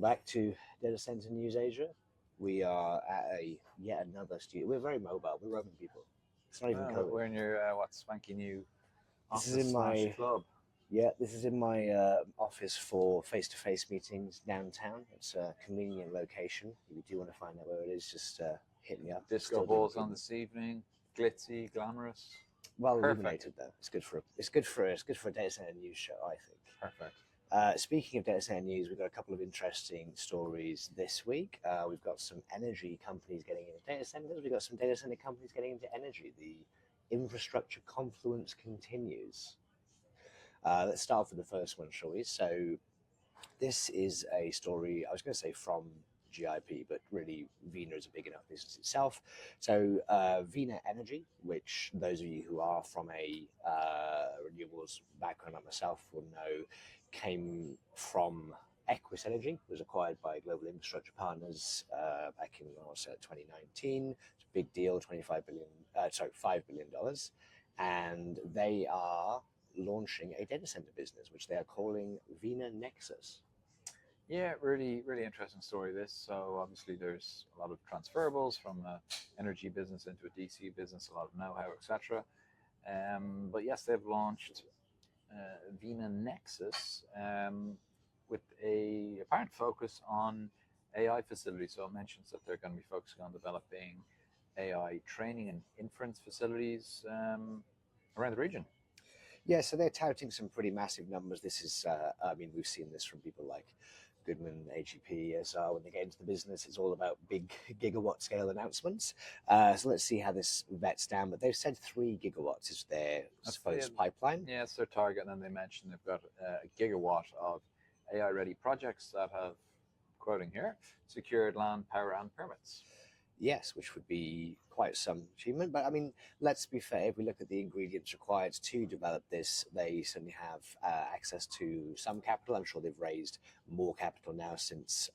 back to Data Center News Asia. We are at yet another studio. We're very mobile. We're roving people. It's not even COVID. We're in your what swanky new This is office in slash my club. Yeah, this is in my office for face-to-face meetings downtown. It's a convenient location. If you do want to find out where it is, just hit me up. Disco Still balls doing on this evening, glitzy, glamorous. well Perfect. illuminated though. It's good for a data center news show, I think. Perfect. Speaking of data center news, we've got a couple of interesting stories this week. We've got some energy companies getting into data centers. We've got some data center companies getting into energy. The infrastructure confluence continues. Let's start off with the first one, shall we? So this is a story, I was going to say from GIP, but really Vena is a big enough business itself. So Vena Energy, which those of you who are from a renewables background like myself will know, came from Equus Energy, was acquired by Global Infrastructure Partners back in 2019. It's a big deal, $5 billion. And they are launching a data center business, which they are calling Vena Nexus. Yeah, really, really interesting story. This. So obviously, there's a lot of transferables from an energy business into a DC business, a lot of know-how, etc. But yes, they've launched Vena Nexus with a apparent focus on AI facilities. So it mentions that they're going to be focusing on developing AI training and inference facilities around the region. Yeah, so they're touting some pretty massive numbers. This is, we've seen this from people like Goodman, AGP, ESR. When they get into the business, it's all about big gigawatt scale announcements. So let's see how this vets down. But they've said 3 gigawatts is their supposed pipeline. Yeah, it's their target. And then they mentioned they've got a gigawatt of AI-ready projects that have, quoting here, secured land, power, and permits. Yes, which would be quite some achievement. But I mean, let's be fair, if we look at the ingredients required to develop this, they certainly have access to some capital. I'm sure they've raised more capital now since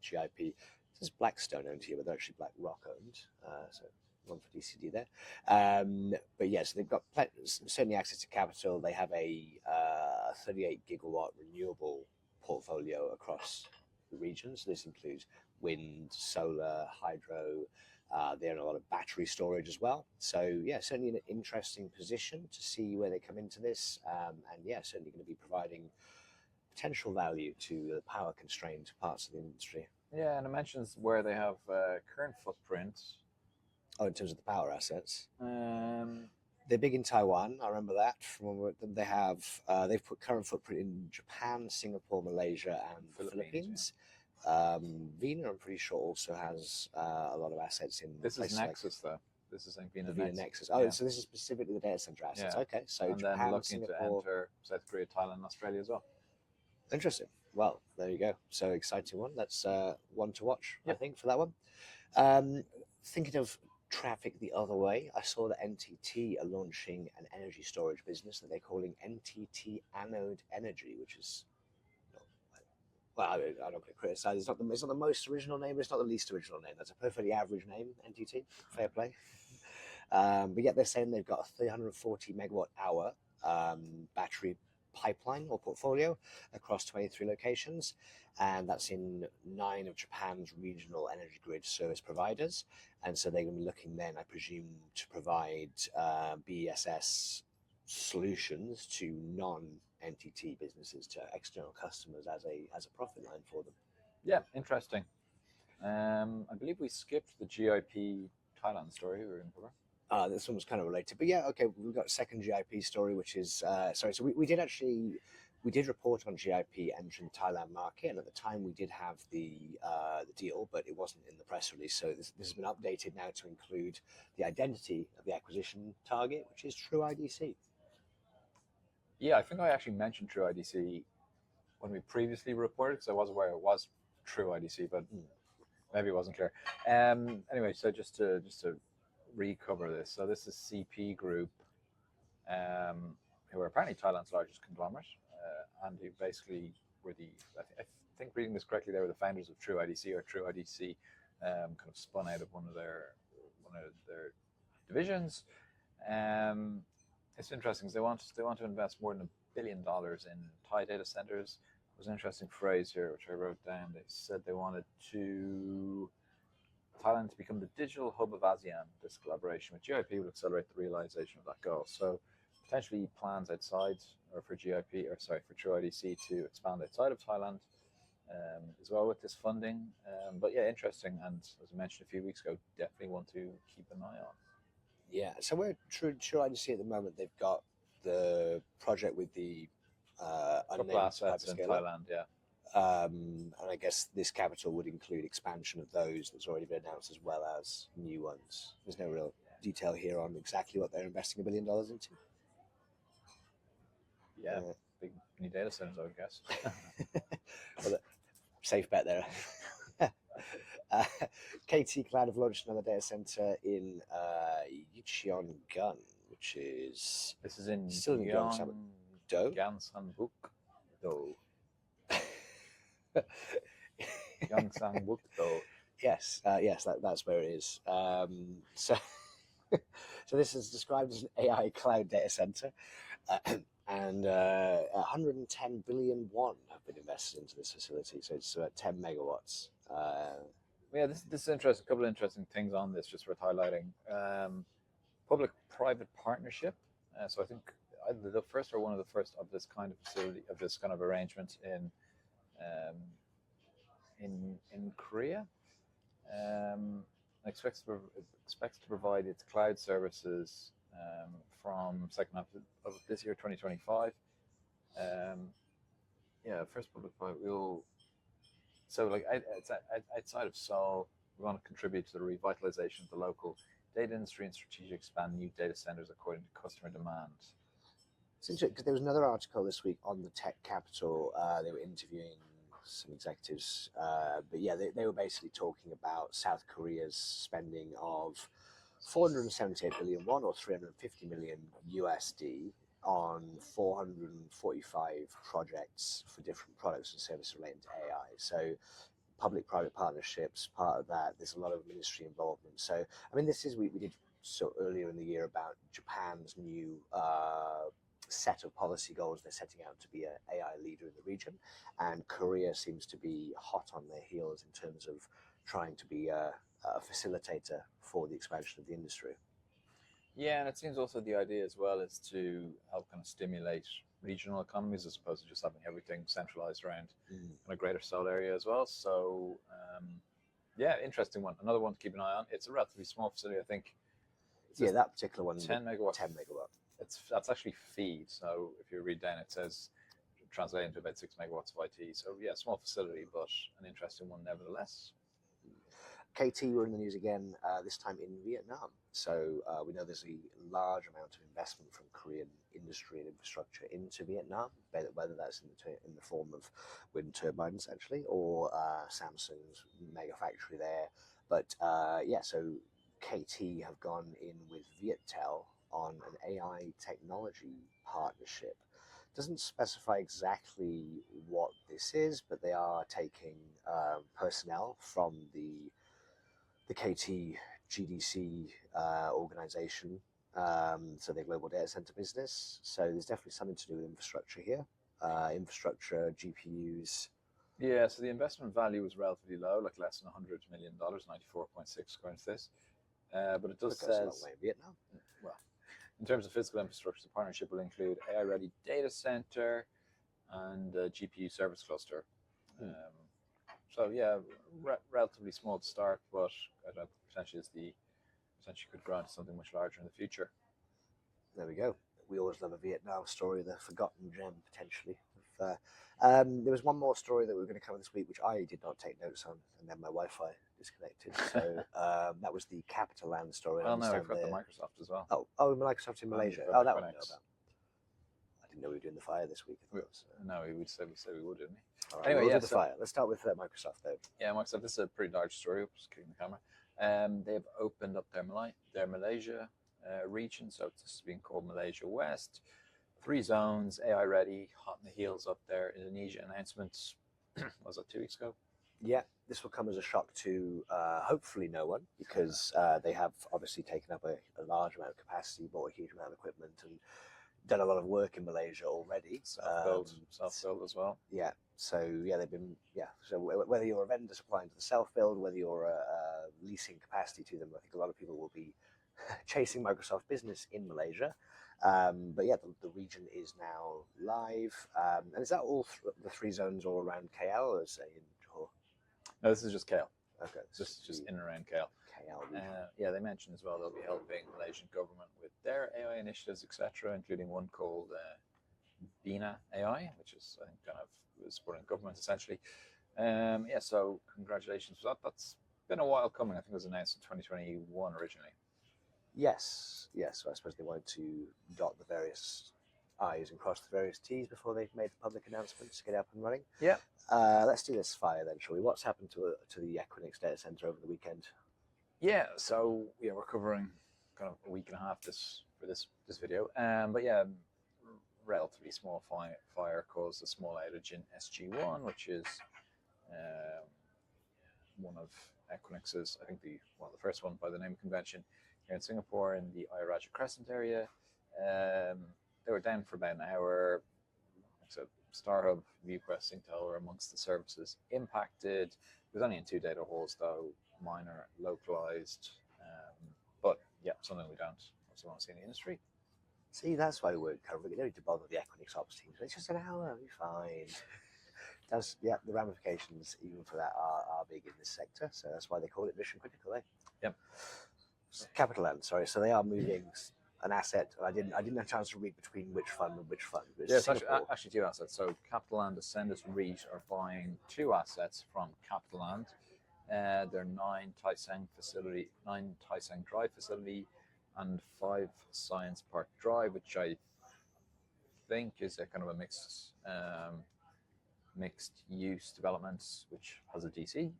GIP. This is Blackstone owned here, but they're actually BlackRock owned. So one for DCD there. But yes, they've got certainly access to capital. They have a 38 gigawatt renewable portfolio across the region. So this includes wind, solar, hydro. They own a lot of battery storage as well. So yeah, certainly an interesting position to see where they come into this. And yeah, certainly going to be providing potential value to the power constrained parts of the industry. Yeah, and it mentions where they have current footprint. Oh, in terms of the power assets. They're big in Taiwan. I remember that. They have they've put current footprint in Japan, Singapore, Malaysia, and the Philippines. Yeah. Vena, I'm pretty sure, also has a lot of assets in. This is Nexus, though. This is Vena Nexus. Oh, yeah. So this is specifically the data center assets. Yeah. Okay, so and Japan, then looking Singapore, to enter South Korea, Thailand, Australia as well. Interesting. Well, there you go. So exciting one. That's one to watch, yep. I think, for that one. Thinking of traffic the other way, I saw that NTT are launching an energy storage business that they're calling NTT Anode Energy, which is, well, I'm not going to criticize. It's not the most original name, but it's not the least original name. That's a perfectly average name, NTT. Fair play. But yet they're saying they've got a 340 megawatt hour battery pipeline or portfolio across 23 locations, and that's in 9 of Japan's regional energy grid service providers. And so they're going to be looking then, I presume, to provide BESS solutions to non-NTT businesses, to external customers as a profit line for them. Yeah, interesting. I believe we skipped the GIP Thailand story we were going to cover. This one was kind of related, but yeah, okay, we've got a second GIP story, which is, so we did report on GIP entering the Thailand market, and at the time we did have the deal, but it wasn't in the press release, so this has been updated now to include the identity of the acquisition target, which is True IDC. Yeah, I think I actually mentioned True IDC when we previously reported, because I was aware it was True IDC, but maybe it wasn't clear. Anyway, so just to recover this. So this is CP Group, who are apparently Thailand's largest conglomerate, and who basically were I think reading this correctly, they were the founders of True IDC, or True IDC kind of spun out of one of their divisions. It's interesting because they want to invest more than $1 billion in Thai data centers There's an interesting phrase here which I wrote down. They said they wanted Thailand to become the digital hub of ASEAN. This collaboration with GIP will accelerate the realization of that goal. So potentially plans outside, or for GIP, or sorry, for True IDC to expand outside of Thailand as well with this funding. But yeah, interesting. And as I mentioned a few weeks ago, definitely want to keep an eye on. Yeah, so we're True IDC at the moment. They've got the project with the Couple unnamed assets in hyperscaler. Thailand, yeah. And I guess this capital would include expansion of those that's already been announced, as well as new ones. There's no real detail here on exactly what they're investing $1 billion into. Yeah, big new data centers, I would guess. Well, safe bet there. CapitaLand have launched another data center in Yecheon-gun, which is This is in still in Gyeongsang. Gyeongsang-buk-do. Gyeongsang-buk-do. Yes, that's where it is. So this is described as an AI cloud data center, and 110 billion won have been invested into this facility. So it's about 10 megawatts. Yeah, this is interesting. A couple of interesting things on this, just worth highlighting. Public-private partnership. So I think either the first or one of the first of this kind of facility, of this kind of arrangement in Korea. Expects to provide its cloud services from second half of this year, 2025. First public-private. So like outside of Seoul, we want to contribute to the revitalization of the local data industry and strategic expand new data centers according to customer demand. It's interesting because there was another article this week on the tech capital. They were interviewing some executives, but yeah, they were basically talking about South Korea's spending of 478 billion won, or 350 million USD, on 445 projects for different products and services related to AI. So public-private partnerships, part of that. There's a lot of ministry involvement. So, I mean, this is, we did so earlier in the year about Japan's new set of policy goals. They're setting out to be an AI leader in the region, and Korea seems to be hot on their heels in terms of trying to be a facilitator for the expansion of the industry. Yeah, and it seems also the idea as well is to help kind of stimulate regional economies as opposed to just having everything centralized around a greater Seoul area as well. So, yeah, interesting one. Another one to keep an eye on. It's a relatively small facility, I think. Yeah, that particular one. 10 megawatt. 10 megawatt. That's actually feed. So if you read down, it says translating to about 6 megawatts of IT. So yeah, small facility, but an interesting one nevertheless. KT were in the news again, this time in Vietnam. So we know there's a large amount of investment from Korean industry and infrastructure into Vietnam, whether that's in the form of wind turbines, actually, or Samsung's mega factory there. But yeah, so KT have gone in with Viettel on an AI technology partnership. Doesn't specify exactly what this is, but they are taking personnel from the KT GDC organization, so their global data center business. So there's definitely something to do with infrastructure here, infrastructure, GPUs. Yeah, so the investment value was relatively low, like less than $100 million, 94.6 according to this. But it does say, a long way in Vietnam. Well, in terms of physical infrastructure, the partnership will include AI-ready data center and a GPU service cluster. So yeah, relatively small to start, but potentially could grow into something much larger in the future. There we go. We always love a Vietnam story, the forgotten gem potentially. There was one more story that we were going to cover this week, which I did not take notes on, and then my Wi-Fi disconnected. So that was the CapitaLand story. Well, no, we've got the Microsoft as well. Oh, Microsoft in Malaysia. That one I know about. I didn't know we were doing the fire this week. No, we said we would, didn't we? All right, anyway, we'll do the fire. Let's start with Microsoft, though. Yeah, Microsoft. This is a pretty large story. Just kicking the camera. They've opened up their Malaysia region, so this is being called Malaysia West. 3 zones, AI ready, hot in the heels up there. Indonesia announcements. Was that 2 weeks ago? Yeah, this will come as a shock to hopefully no one, because they have obviously taken up a large amount of capacity, bought a huge amount of equipment, and done a lot of work in Malaysia already. Self-build as well. Yeah. So they've been So whether you're a vendor supplying to the self-build, whether you're leasing capacity to them, I think a lot of people will be chasing Microsoft business in Malaysia. But yeah, the region is now live. And is that all the 3 zones all around KL, or is it in Johor? No, this is just KL. Okay, just in and around KL. KL. They mentioned as well they'll be helping the Malaysian government with their AI initiatives, etc., including one called Vena AI, which is I think kind of supporting government essentially. So congratulations for that. That's been a while coming. I think it was announced in 2021 originally. Yes. So I suppose they wanted to dot the various I's and cross the various T's before they've made the public announcements to get up and running. Yeah. Let's do this fire then, shall we? What's happened to the Equinix data center over the weekend? Yeah, so we're covering kind of a week and a half for this video. But yeah, relatively small fire caused a small outage in SG1, which is one of Equinix's, I think the first one by the name of convention here in Singapore in the Ayar Raja Crescent area. They were down for about an hour. So StarHub, ViewQuest, Synctel were amongst the services impacted. It was only in 2 data halls though, minor, localized. But yeah, something we don't also want to see in the industry. See, that's why we weren't covering it. You don't need to bother the Equinix ops team. It's just an hour, it'll be fine. The ramifications even for that are big in this sector, so that's why they call it mission critical, eh? Yep. CapitaLand, sorry. So they are moving an asset. I didn't have a chance to read between which fund and which fund. Yes, actually 2 assets. So CapitaLand, Ascendus, and Rhys are buying 2 assets from CapitaLand. They're 9 Tai Seng Drive facility and 5 Science Park Drive, which I think is a kind of a mixed use development, which has a DC.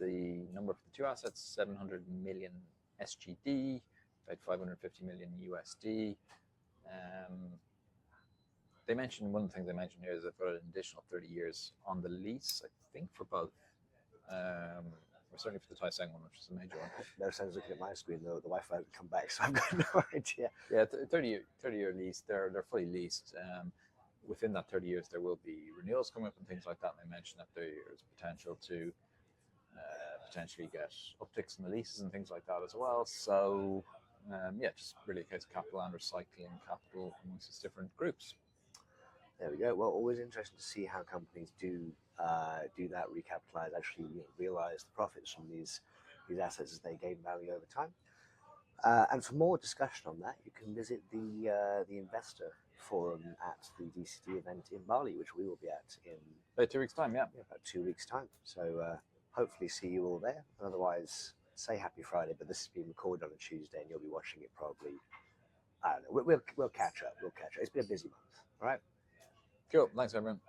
The number for the 2 assets, 700 million SGD, about 550 million USD. They mentioned, one of the things they mentioned here is they've got an additional 30 years on the lease, I think, for both. Or certainly for the Tai Seng one, which is a major one. No sense looking at my screen, though. The Wi-Fi hasn't come back, so I've got no idea. Yeah, 30-year lease. They're fully leased. Within that 30 years, there will be renewals coming up and things like that. And they mentioned that there's potential to potentially get upticks in the leases and things like that as well. So, just really a case of CapitaLand recycling capital amongst its different groups. There we go. Well, always interesting to see how companies do that, recapitalize, actually realize the profits from these assets as they gain value over time. And for more discussion on that, you can visit the investor forum at the DCT event in Bali, which we will be at in about 2 weeks' time. Yeah, about 2 weeks' time. So hopefully see you all there. Otherwise, say Happy Friday. But this has been recorded on a Tuesday, and you'll be watching it probably. I don't know. We'll catch up. It's been a busy month. All right. Cool. Thanks, everyone.